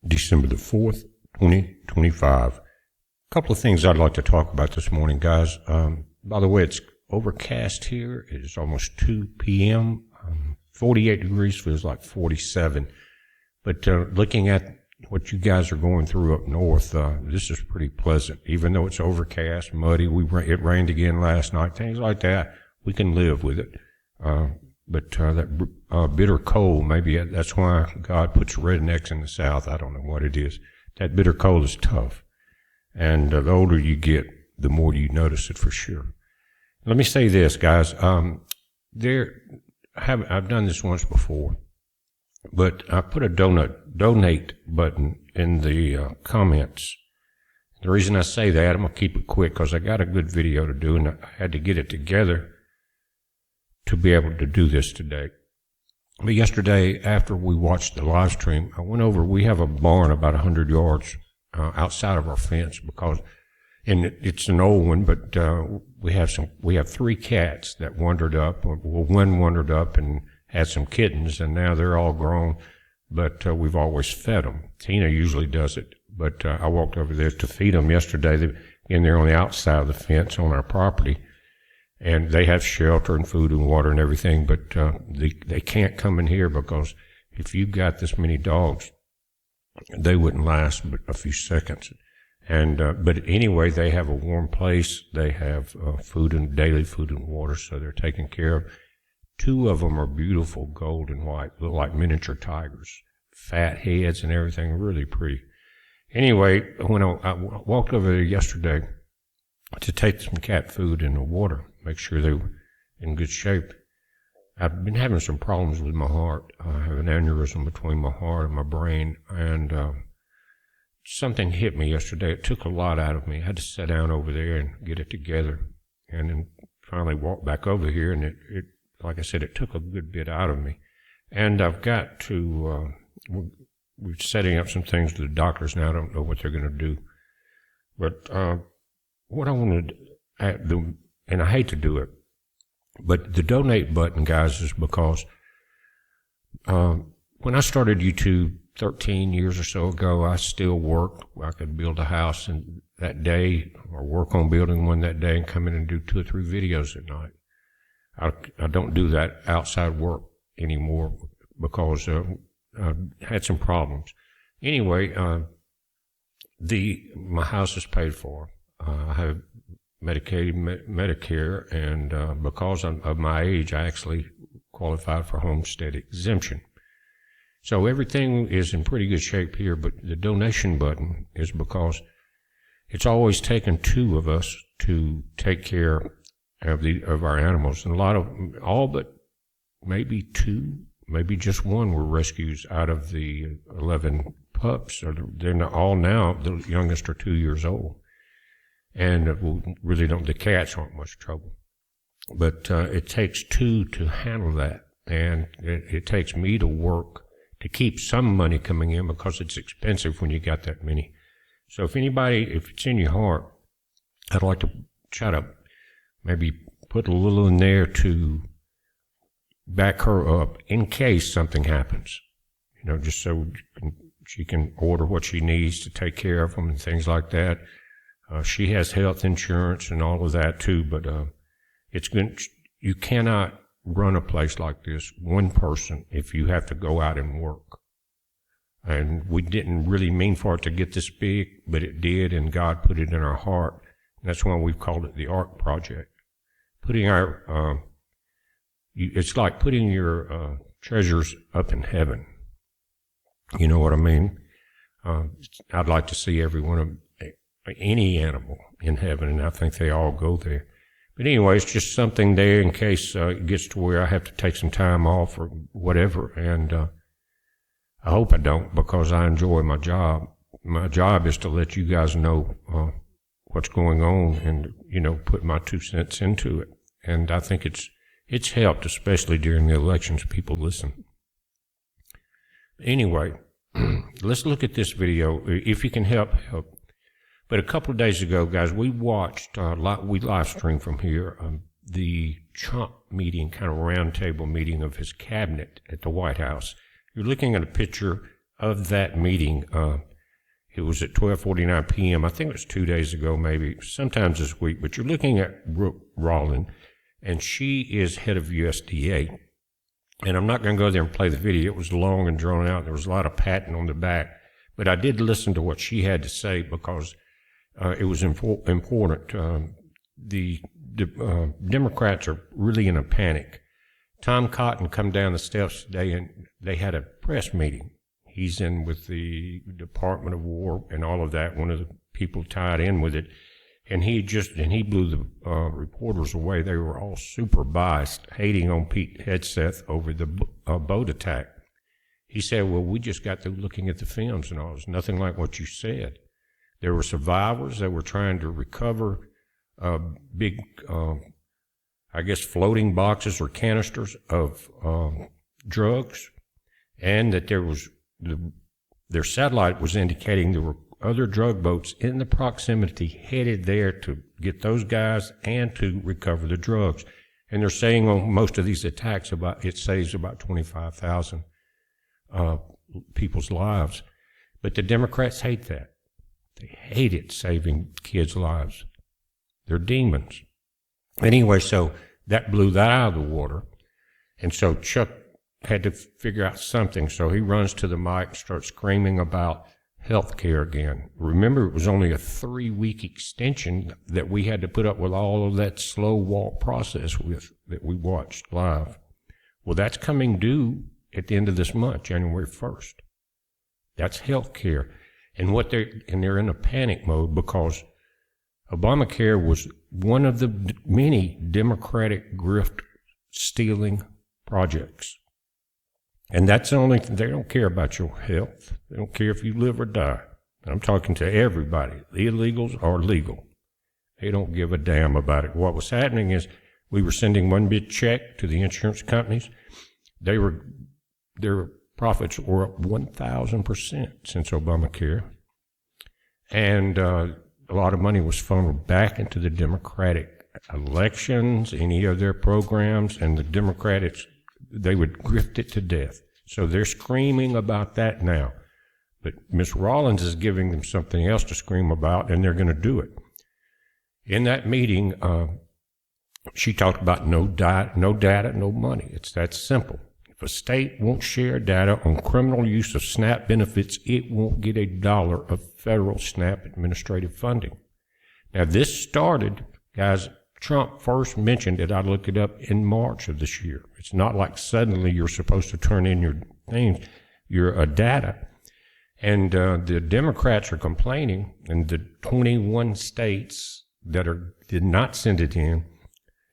December the 4th, 2025. A couple of things I'd like to talk about this morning, guys. By the way, it's overcast here. It is almost 2 p.m. 48 degrees, feels like 47. But looking at what you guys are going through up north, this is pretty pleasant. Even though it's overcast, muddy, it rained again last night, things like that, we can live with it. But that bitter cold, maybe that's why God puts rednecks in the South. I don't know what it is. That bitter cold is tough. And the older you get, the more you notice it for sure. Let me say this, guys. I've done this once before, but I put a donate button in the comments. The reason I say that, I'm going to keep it quick because I got a good video to do, and I had to get it together to be able to do this today. But yesterday, after we watched the live stream, I went over. We have a barn about 100 yards outside of our fence and it's an old one, but we have 3 cats that wandered up. Well, one wandered up and had some kittens, and now they're all grown. But we've always fed them. Tina usually does it, but I walked over there to feed them yesterday. They're on the outside of the fence on our property. And they have shelter and food and water and everything, but they can't come in here because if you've got this many dogs, they wouldn't last but a few seconds. And but anyway, they have a warm place. They have daily food and water, so they're taken care of. 2 of them are beautiful, gold and white, look like miniature tigers, fat heads and everything, really pretty. Anyway, when I walked over there yesterday to take some cat food and the water, make sure they were in good shape. I've been having some problems with my heart. I have an aneurysm between my heart and my brain, and something hit me yesterday. It took a lot out of me. I had to sit down over there and get it together, and then finally walk back over here, and it like I said, it took a good bit out of me. And I've got to, we're setting up some things with the doctors now. I don't know what they're going to do. But what I want to do, and I hate to do it, but the donate button, guys, is because when I started YouTube 13 years or so ago, I still worked. I could build a house in that day or work on building one that day and come in and do 2 or 3 videos at night. I don't do that outside work anymore because I had some problems. Anyway, my house is paid for. I have Medicaid, Medicare, and because of my age, I actually qualified for homestead exemption. So everything is in pretty good shape here, but the donation button is because it's always taken 2 of us to take care of our animals, and all but maybe 2, maybe just 1 were rescues out of the 11 pups. They're not all now. The youngest are 2 years old. And the cats aren't much trouble. But it takes 2 to handle that. And it takes me to work to keep some money coming in because it's expensive when you got that many. So if it's in your heart, I'd like to try to maybe put a little in there to back her up in case something happens. Just so she can order what she needs to take care of them and things like that. She has health insurance and all of that too, but you cannot run a place like this, one person, if you have to go out and work. And we didn't really mean for it to get this big, but it did, and God put it in our heart. And that's why we've called it the Ark Project. It's like putting your treasures up in heaven. You know what I mean? I'd like to see any animal in heaven, and I think they all go there. But anyway, it's just something there in case it gets to where I have to take some time off or whatever, and I hope I don't because I enjoy my job. My job is to let you guys know what's going on and, put my 2 cents into it. And I think it's helped, especially during the elections. People listen. Anyway, let's look at this video. If you can help. But a couple of days ago, guys, we watched, we live streamed from here, the Trump meeting, kind of roundtable meeting of his cabinet at the White House. You're looking at a picture of that meeting, it was at 12:49 p.m. I think it was 2 days ago, maybe, sometimes this week. But you're looking at Brooke Rollin, and she is head of USDA. And I'm not going to go there and play the video. It was long and drawn out. There was a lot of patting on the back. But I did listen to what she had to say because it was important. The Democrats are really in a panic. Tom Cotton come down the steps today, and they had a press meeting. He's in with the Department of War and all of that, one of the people tied in with it. And he blew the reporters away. They were all super biased, hating on Pete Hegseth over the boat attack. He said, well, we just got through looking at the films and all. It's nothing like what you said. There were survivors that were trying to recover big, I guess, floating boxes or canisters of drugs, and that there was their satellite was indicating there were other drug boats in the proximity headed there to get those guys and to recover the drugs. And they're saying on most of these attacks it saves about 25,000 people's lives. But the Democrats hate that. They hate it saving kids' lives. They're demons. Anyway, so that blew that out of the water. And so Chuck had to figure out something. So he runs to the mic and starts screaming about health care again. Remember, it was only a 3-week extension that we had to put up with all of that slow walk process that we watched live. Well, that's coming due at the end of this month, January 1st. That's health care. And they're in a panic mode because Obamacare was one of the many Democratic grift stealing projects. And that's they don't care about your health. They don't care if you live or die. I'm talking to everybody. The illegals are legal. They don't give a damn about it. What was happening is we were sending one big check to the insurance companies. Their profits were up 1,000% since Obamacare. And a lot of money was funneled back into the Democratic elections, any of their programs, and the Democrats, they would grift it to death. So they're screaming about that now. But Ms. Rollins is giving them something else to scream about, and they're going to do it. In that meeting, she talked about no data, no money. It's that simple. If a state won't share data on criminal use of SNAP benefits, it won't get $1 of federal SNAP administrative funding. Now, this started, guys, Trump first mentioned it, I looked it up, in March of this year. It's not like suddenly you're supposed to turn in your things, your data. And the Democrats are complaining, and the 21 states that did not send it in,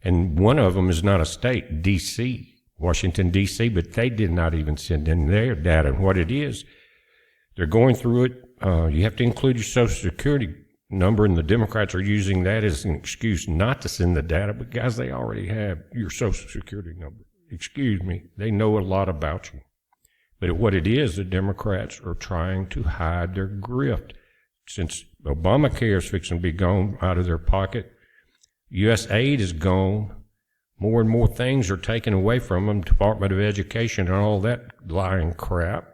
and one of them is not a state, D.C., Washington, D.C., but they did not even send in their data. And what it is, they're going through it. You have to include your Social Security number, and the Democrats are using that as an excuse not to send the data, but guys, they already have your Social Security number. Excuse me, they know a lot about you. But what it is, the Democrats are trying to hide their grift. Since Obamacare is fixing to be gone out of their pocket, U.S. aid is gone, more and more things are taken away from them, Department of Education and all that lying crap,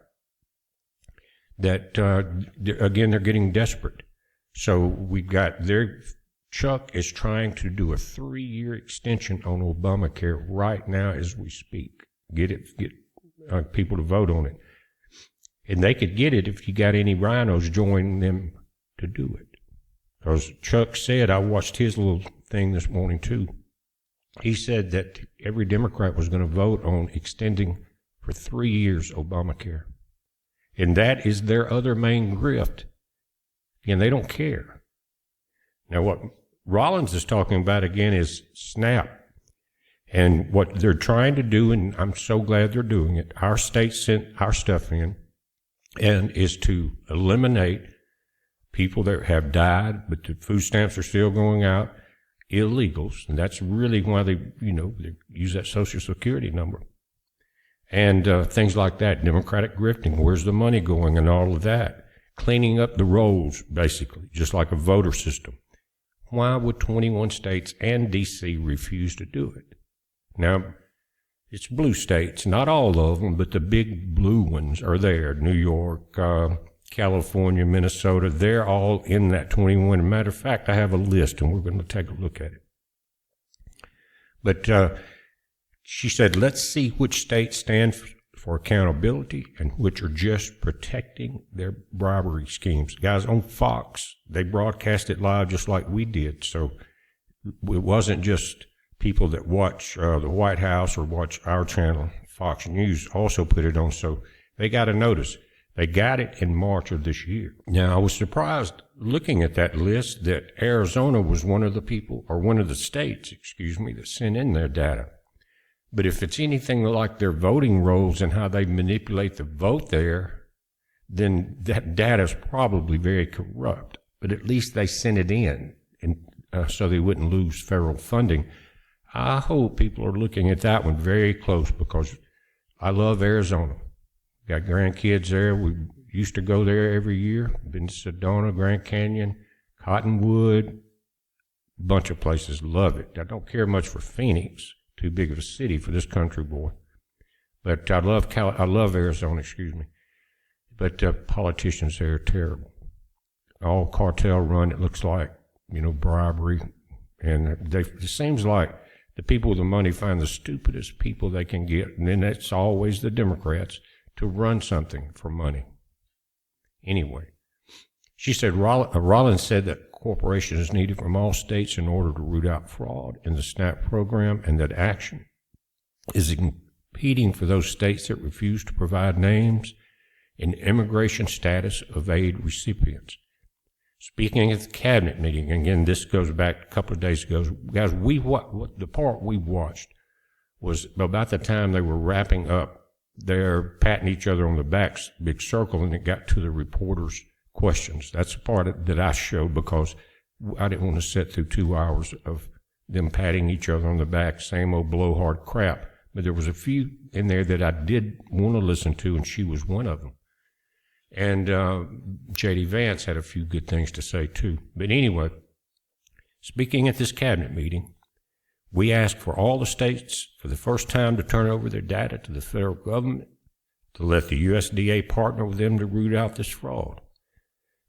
that, again, they're getting desperate. So we've got Chuck is trying to do a 3-year extension on Obamacare right now as we speak. Get people to vote on it. And they could get it if you got any rhinos joining them to do it. Because Chuck said, I watched his little thing this morning too. He said that every Democrat was going to vote on extending for 3 years Obamacare. And that is their other main grift. And they don't care. Now, what Rollins is talking about again is SNAP. And what they're trying to do, and I'm so glad they're doing it, our state sent our stuff in, and is to eliminate people that have died, but the food stamps are still going out, illegals, and that's really why they use that Social Security number. And things like that, Democratic grifting, where's the money going and all of that. Cleaning up the rolls, basically, just like a voter system. Why would 21 states and D.C. refuse to do it? Now, it's blue states, not all of them, but the big blue ones are there. New York, California, Minnesota, they're all in that 21. Matter of fact, I have a list, and we're going to take a look at it. But she said, let's see which states stand for accountability and which are just protecting their bribery schemes. Guys, on Fox, they broadcast it live just like we did. So it wasn't just people that watch the White House or watch our channel. Fox News also put it on, so they got a notice. They got it in March of this year. Now, I was surprised looking at that list that Arizona was one of the people, or one of the states, that sent in their data. But if it's anything like their voting rolls and how they manipulate the vote there, then that data is probably very corrupt. But at least they sent it in, and so they wouldn't lose federal funding. I hope people are looking at that one very close, because I love Arizona. Got grandkids there. We used to go there every year. Been to Sedona, Grand Canyon, Cottonwood, a bunch of places. Love it. I don't care much for Phoenix. Too big of a city for this country boy. But I love Arizona, But politicians there are terrible. All cartel run, it looks like, bribery. And it seems like the people with the money find the stupidest people they can get, and then it's always the Democrats, to run something for money. Anyway, she said, Rollins said that cooperation is needed from all states in order to root out fraud in the SNAP program, and that action is impeding for those states that refuse to provide names and immigration status of aid recipients. Speaking at the cabinet meeting, again, this goes back a couple of days ago, guys, the part we watched was about the time they were wrapping up. They're patting each other on the backs, big circle, and it got to the reporters' questions. That's the part that I showed, because I didn't want to sit through 2 hours of them patting each other on the back, same old blowhard crap. But there was a few in there that I did want to listen to, and she was one of them. And J.D. Vance had a few good things to say, too. But anyway, speaking at this cabinet meeting, we asked for all the states for the first time to turn over their data to the federal government, to let the USDA partner with them to root out this fraud,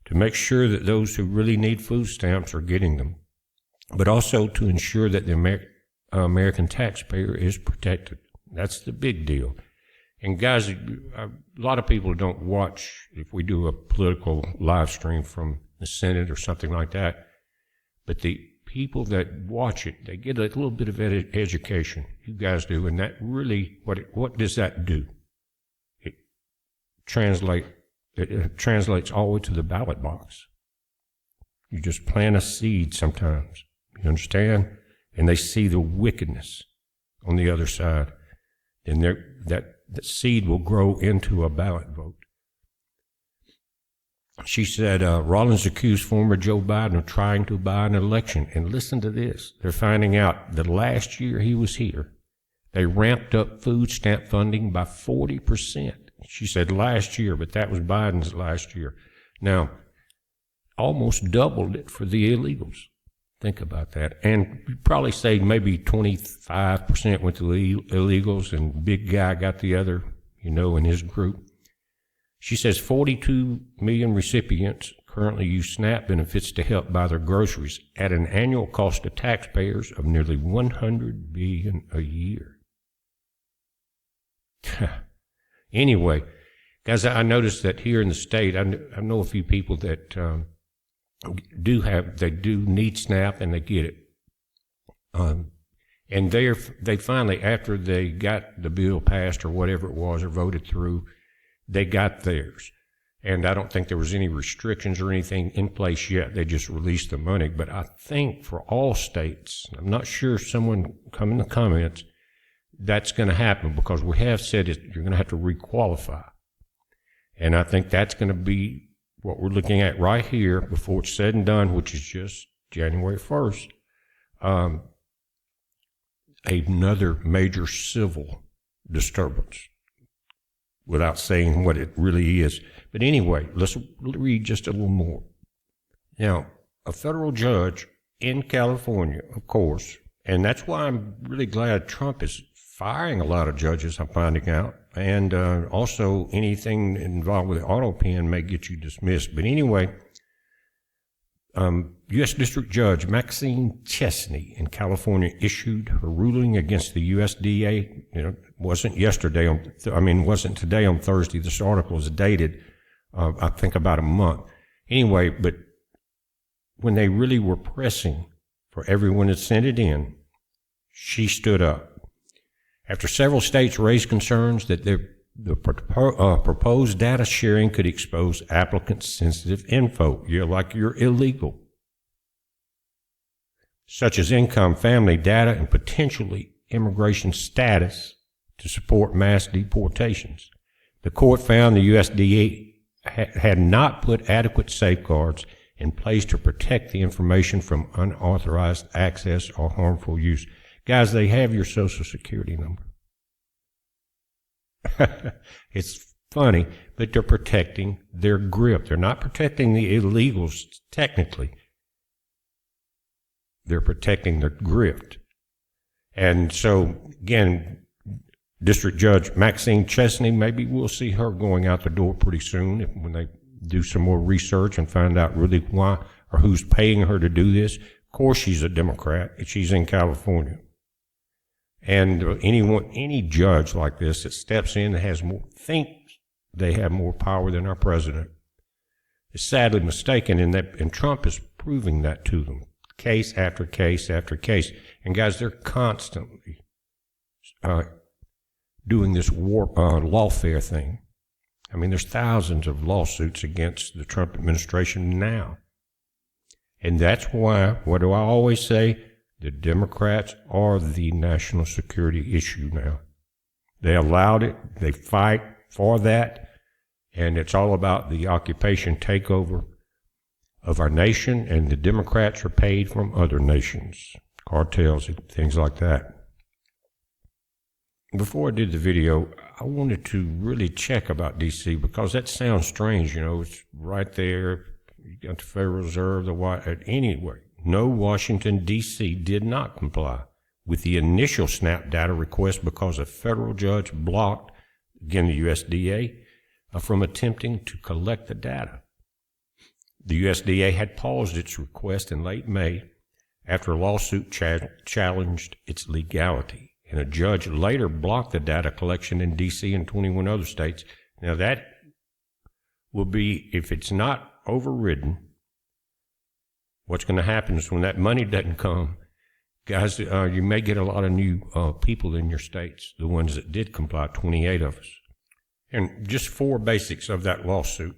to make sure that those who really need food stamps are getting them, but also to ensure that the American taxpayer is protected. That's the big deal. And guys, a lot of people don't watch if we do a political live stream from the Senate or something like that, but the people that watch it, they get a little bit of education. You guys do, and that really, what does that do? It translates all the way to the ballot box. You just plant a seed sometimes, you understand? And they see the wickedness on the other side, and that seed will grow into a ballot vote. She said, Rollins accused former Joe Biden of trying to buy an election. And listen to this. They're finding out that last year he was here, they ramped up food stamp funding by 40%. She said last year, but that was Biden's last year. Now, almost doubled it for the illegals. Think about that. And you'd probably say maybe 25% went to the illegals, and Big Guy got the other, in his group. She says 42 million recipients currently use SNAP benefits to help buy their groceries at an annual cost to taxpayers of nearly $100 billion a year. Anyway, guys, I noticed that here in the state, I know a few people that do need SNAP, and they get it. And they finally, after they got the bill passed or whatever it was, or voted through, they got theirs. And I don't think there was any restrictions or anything in place yet. They just released the money. But I think for all states, I'm not sure, someone come in the comments, that's going to happen, because we have said you're going to have to requalify. And I think that's going to be what we're looking at right here before it's said and done, which is just January 1st. Another major civil disturbance, without saying what it really is. But anyway, let's read just a little more. Now, a federal judge in California, of course, and that's why I'm really glad Trump is firing a lot of judges, I'm finding out. And also anything involved with the auto pen may get you dismissed. But anyway, U.S. District Judge Maxine Chesney in California issued her ruling against the USDA. It wasn't yesterday. Wasn't today on Thursday. This article is dated, I think, about a month. Anyway, but when they really were pressing for everyone to send it in, she stood up. After several states raised concerns that the proposed data sharing could expose applicants' sensitive info, you're illegal, such as income, family data, and potentially immigration status to support mass deportations. The court found the USDA had not put adequate safeguards in place to protect the information from unauthorized access or harmful use. Guys, they have your Social Security number. It's funny, but they're protecting their grip. They're not protecting the illegals, technically. They're protecting their grift. And so, again, District Judge Maxine Chesney, maybe we'll see her going out the door pretty soon when they do some more research and find out really why or who's paying her to do this. Of course she's a Democrat. She's in California. And any judge like this that steps in that thinks they have more power than our president is sadly mistaken, and Trump is proving that to them, case after case after case. And guys, they're constantly doing this lawfare thing. I mean, there's thousands of lawsuits against the Trump administration now. And that's why, what do I always say? The Democrats are the national security issue now. They allowed it. They fight for that. And it's all about the occupation takeover of our nation. And the Democrats are paid from other nations, cartels and things like that. Before I did the video, I wanted to really check about D.C. because that sounds strange. It's right there. You got the Federal Reserve, anyway. No, Washington, D.C. did not comply with the initial SNAP data request because a federal judge blocked, again, the USDA, from attempting to collect the data. The USDA had paused its request in late May after a lawsuit challenged its legality, and a judge later blocked the data collection in D.C. and 21 other states. Now, that will be, if it's not overridden, what's going to happen is when that money doesn't come, guys, you may get a lot of new people in your states, the ones that did comply, 28 of us. And just 4 basics of that lawsuit.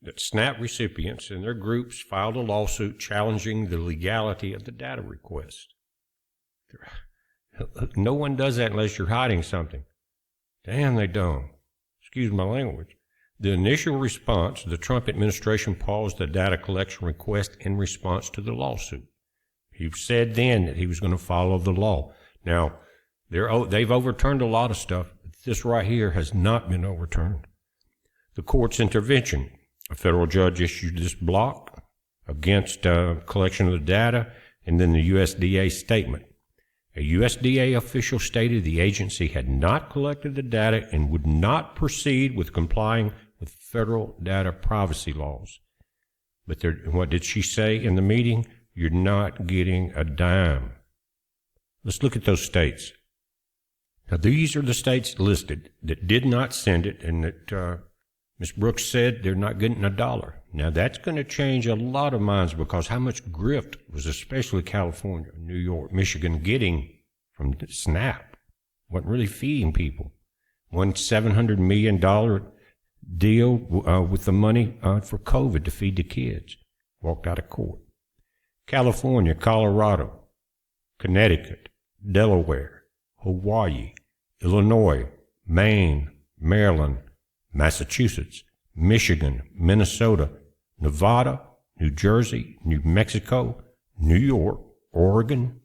That SNAP recipients and their groups filed a lawsuit challenging the legality of the data request. No one does that unless you're hiding something. Damn, they don't. Excuse my language. The initial response, the Trump administration paused the data collection request in response to the lawsuit. He said then that he was going to follow the law. Now, they've overturned a lot of stuff, but this right here has not been overturned. The court's intervention. A federal judge issued this block against collection of the data, and then the USDA statement. A USDA official stated the agency had not collected the data and would not proceed with complying with federal data privacy laws. But what did she say in the meeting? You're not getting a dime. Let's look at those states. Now, these are the states listed that did not send it, and that Ms. Brooks said they're not getting a dollar. Now, that's going to change a lot of minds, because how much grift was especially California, New York, Michigan getting from SNAP? Wasn't really feeding people. One $700 million deal with the money for COVID to feed the kids. Walked out of court. California, Colorado, Connecticut, Delaware, Hawaii, Illinois, Maine, Maryland, Massachusetts, Michigan, Minnesota, Nevada, New Jersey, New Mexico, New York, Oregon,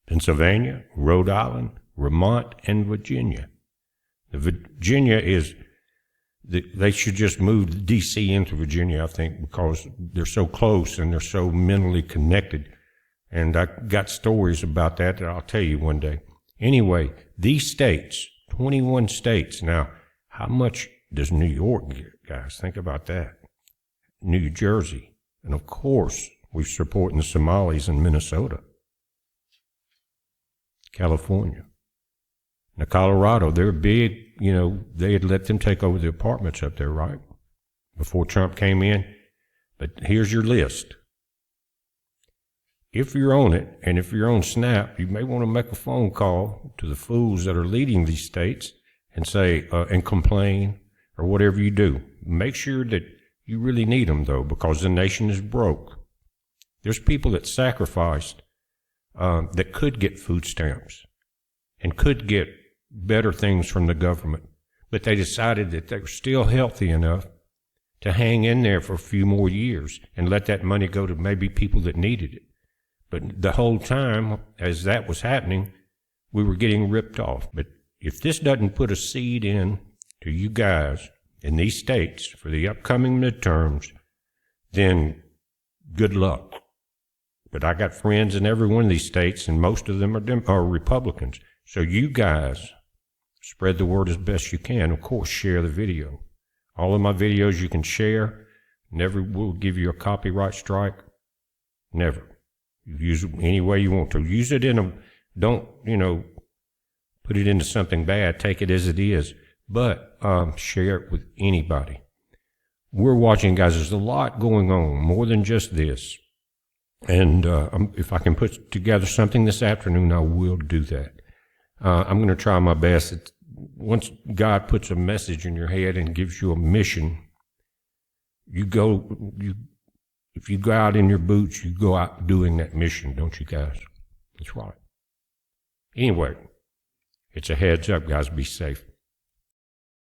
Pennsylvania, Rhode Island, Vermont, and Virginia. The Virginia is, they should just move D.C. into Virginia, I think, because they're so close and they're so mentally connected. And I got stories about that I'll tell you one day. Anyway, these states, 21 states. Now, how much does New York get, guys? Think about that. New Jersey. And of course, we're supporting the Somalis in Minnesota. California. Now, Colorado, they're big, they had let them take over the apartments up there, right? Before Trump came in. But here's your list. If you're on it, and if you're on Snap, you may want to make a phone call to the fools that are leading these states and say, and complain, or whatever you do. Make sure that you really need them, though, because the nation is broke. There's people that sacrificed that could get food stamps and could get better things from the government, but they decided that they were still healthy enough to hang in there for a few more years and let that money go to maybe people that needed it. But the whole time, as that was happening, we were getting ripped off. But if this doesn't put a seed in to you guys in these states for the upcoming midterms, then good luck. But I got friends in every one of these states, and most of them are Republicans. So you guys spread the word as best you can. Of course, share the video. All of my videos you can share. Never will give you a copyright strike. Never. You use it any way you want to. Use it don't, put it into something bad. Take it as it is. But share it with anybody. We're watching, guys. There's a lot going on, more than just this. And if I can put together something this afternoon, I will do that. I'm going to try my best. Once God puts a message in your head and gives you a mission, if you go out in your boots, you go out doing that mission, don't you guys? That's right. Anyway, it's a heads up, guys. Be safe.